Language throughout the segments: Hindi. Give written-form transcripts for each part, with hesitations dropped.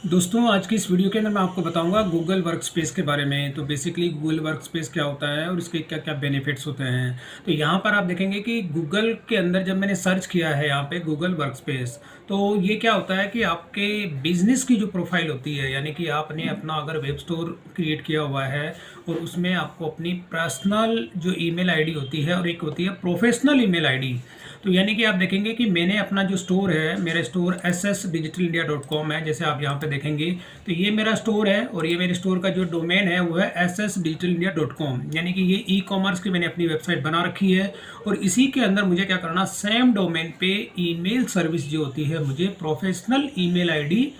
दोस्तों आज की इस वीडियो के अंदर मैं आपको बताऊंगा गूगल वर्कस्पेस के बारे में। तो बेसिकली गूगल वर्कस्पेस क्या होता है और इसके क्या क्या बेनिफिट्स होते हैं। तो यहाँ पर आप देखेंगे कि गूगल के अंदर जब मैंने सर्च किया है यहाँ पे गूगल वर्कस्पेस, तो ये क्या होता है कि आपके बिजनेस की जो प्रोफाइल होती है, यानी कि आपने अपना अगर वेब स्टोर क्रिएट किया हुआ है और उसमें आपको अपनी पर्सनल जो ईमेल आईडी होती है और एक होती है प्रोफेशनल ईमेल आईडी। तो यानी कि आप देखेंगे कि मैंने अपना जो स्टोर है, मेरा स्टोर ssdigitalindia.com है, जैसे आप यहाँ पे देखेंगे तो ये मेरा स्टोर है और ये मेरे स्टोर का जो डोमेन है वो है ssdigitalindia.com, यानी कि ये ई कॉमर्स की मैंने अपनी वेबसाइट बना रखी है। और इसी के अंदर मुझे क्या करना, सेम डोमेन पे ईमेल सर्विस जो होती है, मुझे प्रोफेशनल ईमेल आईडी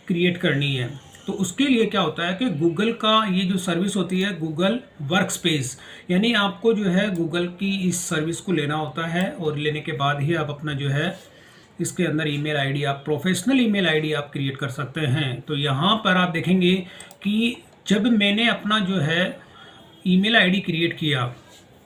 क्रिएट करनी है। तो उसके लिए क्या होता है कि गूगल का ये जो सर्विस होती है गूगल वर्कस्पेस, यानी आपको जो है गूगल की इस सर्विस को लेना होता है और लेने के बाद ही आप अपना जो है इसके अंदर ईमेल आईडी, आप प्रोफेशनल ईमेल आईडी आप क्रिएट कर सकते हैं। तो यहाँ पर आप देखेंगे कि जब मैंने अपना जो है ईमेल आईडी क्रिएट किया,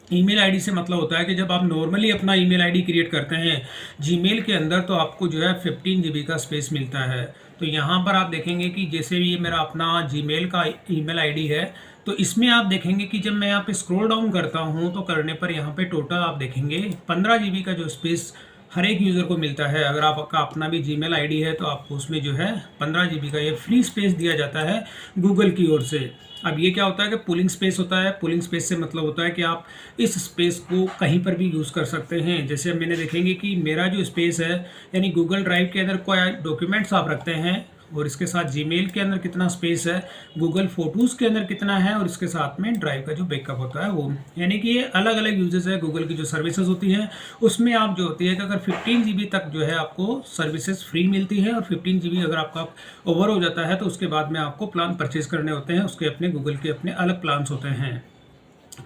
ईमेल आईडी से मतलब होता है कि जब आप नॉर्मली अपना ईमेल आईडी क्रिएट करते हैं जीमेल के अंदर, तो आपको जो है 15 GB का स्पेस मिलता है। तो यहाँ पर आप देखेंगे कि जैसे ये मेरा अपना जीमेल का ईमेल आईडी है, तो इसमें आप देखेंगे कि जब मैं यहाँ पे स्क्रॉल डाउन करता हूँ तो करने पर यहाँ पे टोटल आप देखेंगे 15 GB का जो स्पेस हर एक यूज़र को मिलता है। अगर आपका अपना भी जीमेल आईडी है तो आपको उसमें जो है 15 GB का ये फ्री स्पेस दिया जाता है गूगल की ओर से। अब ये क्या होता है कि पुलिंग स्पेस होता है। पुलिंग स्पेस से मतलब होता है कि आप इस स्पेस को कहीं पर भी यूज़ कर सकते हैं। जैसे अब मैंने देखेंगे कि मेरा जो स्पेस है, यानी गूगल ड्राइव के अंदर कोई डॉक्यूमेंट्स आप रखते हैं और इसके साथ जीमेल के अंदर कितना स्पेस है, गूगल फोटोज़ के अंदर कितना है, और इसके साथ में ड्राइव का जो बैकअप होता है वो, यानी कि ये अलग अलग यूजेस है गूगल की जो सर्विसेज होती हैं। उसमें आप जो होती है कि अगर 15 GB तक जो है आपको सर्विसेज फ्री मिलती है और 15 GB अगर आपका ओवर हो जाता है तो उसके बाद में आपको प्लान परचेज करने होते हैं। उसके अपने गूगल के अपने अलग प्लान्स होते हैं।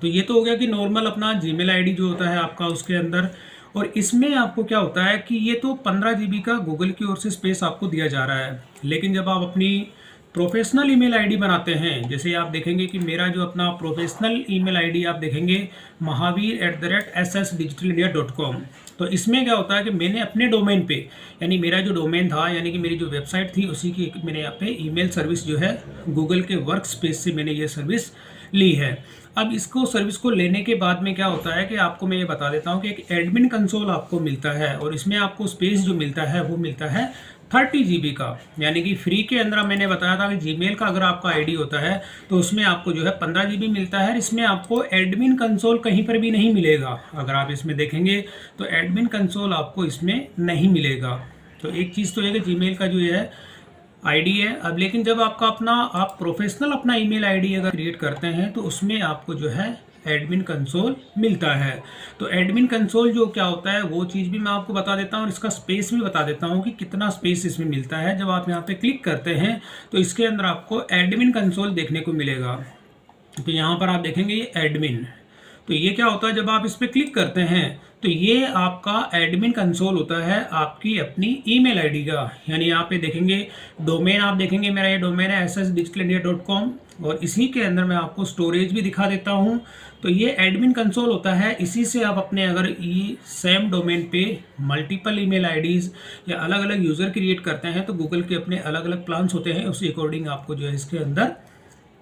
तो ये तो हो गया कि नॉर्मल अपना जीमेल आईडी जो होता है आपका उसके अंदर। और इसमें आपको क्या होता है कि ये तो 15 GB का गूगल की ओर से स्पेस आपको दिया जा रहा है, लेकिन जब आप अपनी प्रोफेशनल ईमेल आईडी बनाते हैं, जैसे आप देखेंगे कि मेरा जो अपना प्रोफेशनल ईमेल आईडी आप देखेंगे mahavir@ssdigitalindia.com। तो इसमें क्या होता है कि मैंने अपने डोमेन पे, यानी मेरा जो डोमेन था, यानी कि मेरी जो वेबसाइट थी, उसी की मैंने यहाँ पे ईमेल सर्विस जो है गूगल के वर्क स्पेस से मैंने ये सर्विस ली है। अब इसको सर्विस को लेने के बाद में क्या होता है कि आपको मैं ये बता देता हूँ कि एक एडमिन कंसोल आपको मिलता है और इसमें आपको स्पेस जो मिलता है वो मिलता है 30 GB का। यानी कि फ्री के अंदर मैंने बताया था कि जीमेल का अगर आपका आईडी होता है तो उसमें आपको जो है 15 GB मिलता है। इसमें आपको एडमिन कंसोल कहीं पर भी नहीं मिलेगा। अगर आप इसमें देखेंगे तो एडमिन कंसोल आपको इसमें नहीं मिलेगा। तो एक चीज़ तो है कि जीमेल का जो है आईडी है। अब लेकिन जब आपका अपना आप प्रोफेशनल अपना ईमेल आईडी अगर क्रिएट करते हैं तो उसमें आपको जो है एडमिन कंसोल मिलता है। तो एडमिन कंसोल जो क्या होता है वो चीज़ भी मैं आपको बता देता हूँ और इसका स्पेस भी बता देता हूँ कि कितना स्पेस इसमें मिलता है। जब आप यहाँ पे क्लिक करते हैं तो इसके अंदर आपको एडमिन कंसोल देखने को मिलेगा। तो यहाँ पर आप देखेंगे ये एडमिन। तो ये क्या होता है, जब आप इस पर क्लिक करते हैं तो ये आपका एडमिन कंसोल होता है आपकी अपनी ईमेल आईडी का। यानी यहाँ पे देखेंगे डोमेन, आप देखेंगे मेरा ये डोमेन है ssdigitalindia.com और इसी के अंदर मैं आपको स्टोरेज भी दिखा देता हूँ। तो ये एडमिन कंसोल होता है। इसी से आप अपने अगर ये सेम डोमेन पे मल्टीपल ईमेल आईडीज़ या अलग अलग यूज़र क्रिएट करते हैं तो गूगल के अपने अलग अलग प्लान्स होते हैं, उसी अकॉर्डिंग आपको जो है इसके अंदर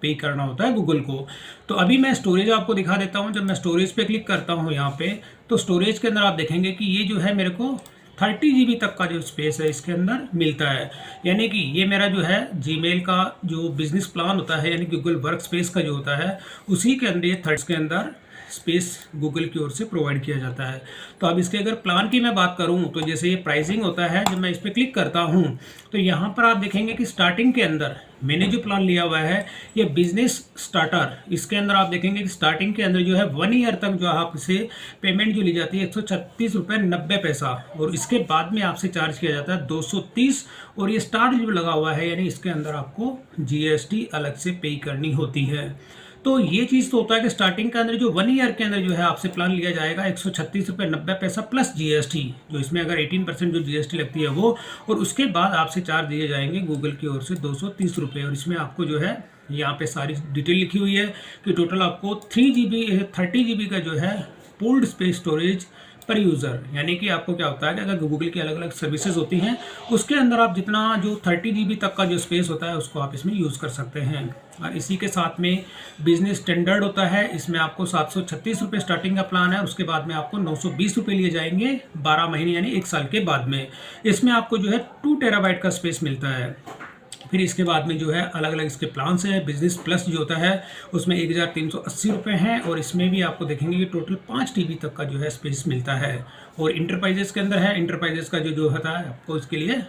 पे करना होता है गूगल को। तो अभी मैं स्टोरेज आपको दिखा देता हूं। जब मैं स्टोरेज पे क्लिक करता हूं यहाँ पे, तो स्टोरेज के अंदर आप देखेंगे कि ये जो है मेरे को 30 GB तक का जो स्पेस है इसके अंदर मिलता है। यानी कि ये मेरा जो है जीमेल का जो बिजनेस प्लान होता है, यानी गूगल वर्क स्पेस का जो होता है, उसी के अंदर ये 30 के अंदर स्पेस गूगल की ओर से प्रोवाइड किया जाता है। तो अब इसके अगर प्लान की मैं बात करूं तो जैसे ये प्राइसिंग होता है, जब मैं इस पर क्लिक करता हूं तो यहाँ पर आप देखेंगे कि स्टार्टिंग के अंदर मैंने जो प्लान लिया हुआ है ये बिजनेस स्टार्टर, इसके अंदर आप देखेंगे कि स्टार्टिंग के अंदर जो है 1 ईयर तक जो आपसे पेमेंट जो ली जाती है 136.90 और इसके बाद में आपसे चार्ज किया जाता है 230। और ये स्टार्ट जो लगा हुआ है, यानी इसके अंदर आपको GST अलग से पे करनी होती है। तो ये चीज़ तो होता है कि स्टार्टिंग के अंदर जो 1 ईयर के अंदर जो है आपसे प्लान लिया जाएगा 136.90 प्लस GST, जो इसमें अगर 18% जो GST लगती है वो, और उसके बाद आपसे चार्ज दिए जाएंगे गूगल की ओर से 230 रुपये। और इसमें आपको जो है यहाँ पे सारी डिटेल लिखी हुई है कि टोटल आपको 30 GB का जो है पूल्ड स्पेस स्टोरेज पर यूज़र, यानी कि आपको क्या होता है कि अगर गूगल की अलग अलग सर्विसेज होती हैं उसके अंदर आप जितना जो 30 GB तक का जो स्पेस होता है उसको आप इसमें यूज़ कर सकते हैं। और इसी के साथ में बिजनेस स्टैंडर्ड होता है, इसमें आपको 736 रुपये स्टार्टिंग का प्लान है, उसके बाद में आपको 920 रुपये लिए जाएंगे 12 महीने यानी 1 साल के बाद में। इसमें आपको जो है 2 टेराबाइट का स्पेस मिलता है। फिर इसके बाद में जो है अलग अलग इसके प्लान्स हैं। बिजनेस प्लस जो होता है उसमें 1380 रुपये हैं और इसमें भी आपको देखेंगे कि टोटल 5 TB तक का जो है स्पेस मिलता है। और इंटरप्राइजेस के अंदर है, इंटरप्राइजेस का जो होता है आपको इसके लिए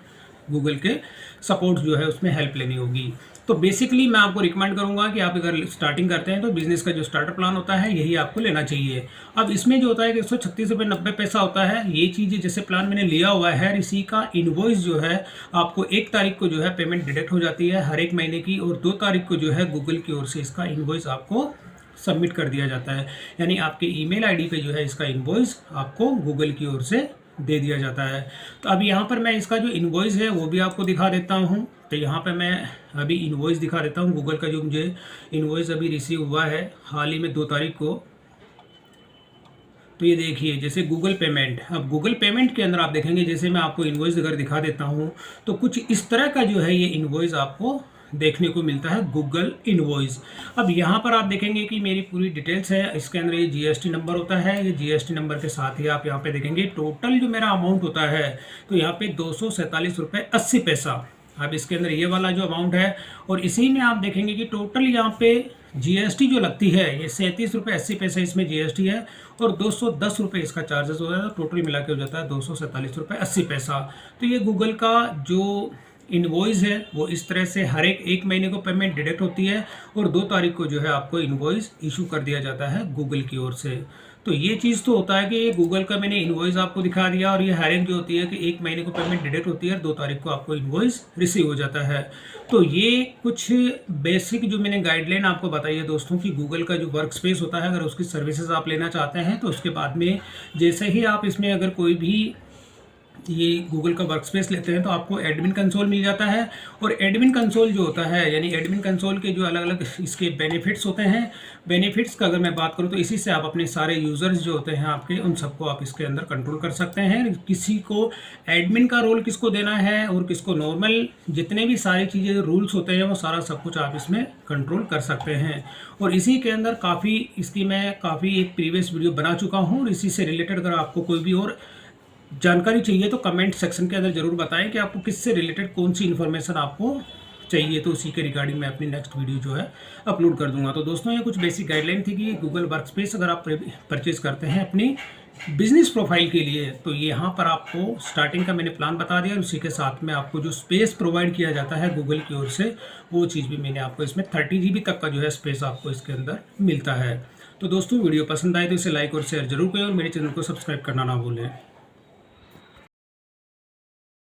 गूगल के सपोर्ट जो है उसमें हेल्प लेनी होगी। तो बेसिकली मैं आपको रिकमेंड करूंगा कि आप अगर स्टार्टिंग करते हैं तो बिजनेस का जो स्टार्टर प्लान होता है यही आपको लेना चाहिए। अब इसमें जो होता है कि 136 रुपये 90 पैसा होता है, ये चीज़ जैसे प्लान मैंने लिया हुआ है, इसी का इनवॉइस जो है आपको 1 तारीख को जो है पेमेंट डिडक्ट हो जाती है हर एक महीने की, और 2 तारीख को जो है गूगल की ओर से इसका इनवॉइस आपको सबमिट कर दिया जाता है। यानी आपके ईमेल आईडी पे जो है इसका इनवॉइस आपको गूगल की ओर से दे दिया जाता है। तो अब यहाँ पर मैं इसका जो इनवॉइस है वो भी आपको दिखा देता हूँ। तो यहाँ पे मैं अभी इनवॉइस दिखा देता हूँ गूगल का, जो मुझे इनवॉइस अभी रिसीव हुआ है हाल ही में 2 तारीख को। तो ये देखिए जैसे गूगल पेमेंट, अब गूगल पेमेंट के अंदर आप देखेंगे, जैसे मैं आपको इनवॉइस अगर दिखा देता हूँ तो कुछ इस तरह का जो है ये इनवॉइस आपको देखने को मिलता है, गूगल इनवॉइस। अब यहाँ पर आप देखेंगे कि मेरी पूरी डिटेल्स है, इसके अंदर ये जीएसटी नंबर होता है, ये जीएसटी नंबर के साथ ही आप यहाँ पे देखेंगे टोटल जो मेरा अमाउंट होता है तो यहाँ पे 247 रुपये 80 पैसा। अब इसके अंदर ये वाला जो अमाउंट है, और इसी में आप देखेंगे कि टोटल यहाँ पे जीएसटी जो लगती है ये 37 रुपये 80 पैसे इसमें जीएसटी है, और 210 रुपये इसका चार्जेस हो जाता है, टोटल मिला के हो जाता है 247 रुपये 80 पैसा। तो ये गूगल का जो इनवॉइस है वो इस तरह से हर एक महीने को पेमेंट डिडक्ट होती है, और 2 तारीख को जो है आपको इनवॉइस इशू कर दिया जाता है गूगल की ओर से। तो ये चीज़ तो होता है कि ये गूगल का मैंने इनवॉइस आपको दिखा दिया, और ये हर एक जो होती है कि 1 महीने को पेमेंट डिडक्ट होती है, 2 तारीख को आपको इनवॉइस रिसीव हो जाता है। तो ये कुछ बेसिक जो मैंने गाइडलाइन आपको बताई है दोस्तों कि गूगल का जो वर्क स्पेस होता है, अगर उसकी सर्विसेज आप लेना चाहते हैं तो उसके बाद में जैसे ही आप इसमें अगर कोई भी ये गूगल का वर्क स्पेस लेते हैं तो आपको एडमिन कंसोल मिल जाता है। और एडमिन कंसोल जो होता है, यानी एडमिन कंसोल के जो अलग अलग इसके बेनिफिट्स होते हैं, बेनिफिट्स का अगर मैं बात करूं तो इसी से आप अपने सारे यूज़र्स जो होते हैं आपके, उन सबको आप इसके अंदर कंट्रोल कर सकते हैं। किसी को एडमिन का रोल किसको देना है और किसको नॉर्मल, जितने भी सारी चीज़ें रूल्स होते हैं वो सारा सब कुछ आप इसमें कंट्रोल कर सकते हैं। और इसी के अंदर इसकी मैं काफ़ी एक प्रीवियस वीडियो बना चुका हूँ, और इसी से रिलेटेड अगर आपको कोई भी और जानकारी चाहिए तो कमेंट सेक्शन के अंदर ज़रूर बताएं कि आपको किससे रिलेटेड कौन सी इन्फॉर्मेशन आपको चाहिए, तो उसी के रिगार्डिंग मैं अपनी नेक्स्ट वीडियो जो है अपलोड कर दूंगा। तो दोस्तों ये कुछ बेसिक गाइडलाइन थी कि गूगल वर्क स्पेस अगर आप परचेज करते हैं अपनी बिजनेस प्रोफाइल के लिए तो यहाँ पर आपको स्टार्टिंग का मैंने प्लान बता दिया, और उसी के साथ में आपको जो स्पेस प्रोवाइड किया जाता है गूगल की ओर से वो चीज़ भी मैंने आपको इसमें 30 GB तक का जो है स्पेस आपको इसके अंदर मिलता है। तो दोस्तों वीडियो पसंद आए तो इसे लाइक और शेयर जरूर करें, और मेरे चैनल को सब्सक्राइब करना ना भूलें।